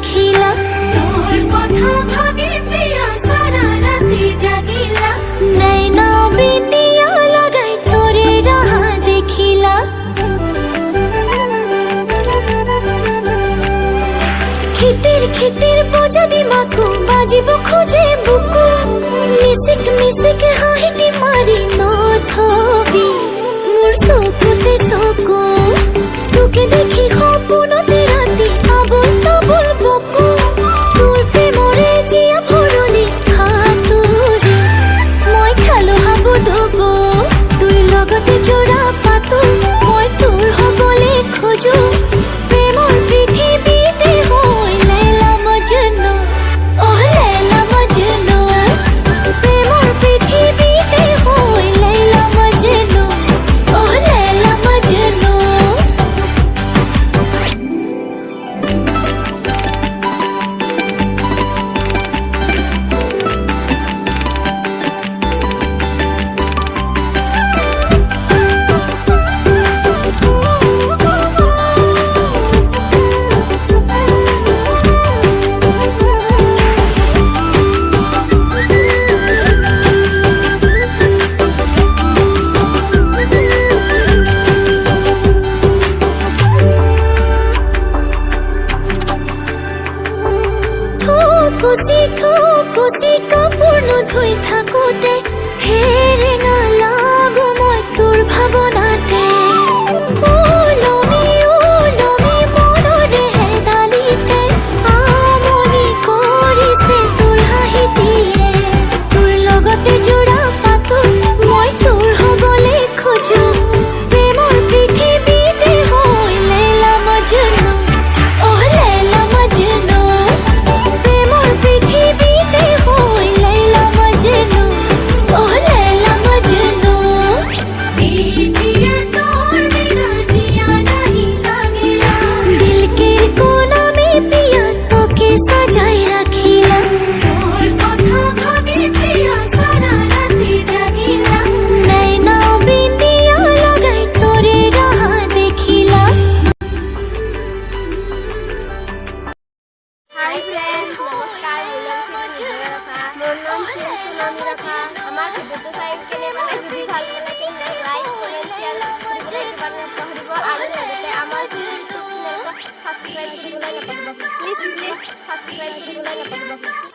রাখিলা তোর কথা ভাবি প্রিয়া সারা রাতে জাগিলা নैना बिंदिया लगाई तोरे राह देखिला खितिर खितिर बोझा दिमाको बाजिबो खोजे बुकु मिसिक मिसिक हाहिती मारी नथबी मोर सकुते सको তোকে দেখি স্বপ্নতে রাতে আবল তাবল বকু তোর প্রেমরে জিয়া ভরলি খাতুরে মই খালো হাবু দব তোর লগতে জোড়া পাতো মই তোর হবলে খোঁজো প্রেমর পৃথিবীতে হয় লাইলা মজনু ও লাইলা মজনু প্রেমর পৃথিবীতে হয় লাইলা মজনু ও লাইলা মজনু খুশি কাপূৰ্ণ ধুই থাকোতে হেৰে নালাগো মই তোৰ ভাৱনাতে ওলমি মনৰে হেদালিতে আমনি কৰিছে তোৰ হাঁহিতিয়ে তোৰ লগতে জোৰা পাতো মই তোৰ হবলে খোজো প্ৰেমৰ পৃথিৱীতে হয় লাইলা মজনু ও লাইলা মজনু আমার ভিডিওটো চাই কেনে পালে যদি ভাল লাগে তেনে লাইক কমেন্ট শেয়ার কৰিবলৈ একেবাৰে নপাহৰিব আৰু লগতে আমাৰ ইউটিউব চেনেলটো সাবস্ক্ৰাইব কৰিবলৈ নাপাহৰিব প্লিজ সাবস্ক্ৰাইব কৰিবলৈ নাপাহৰিব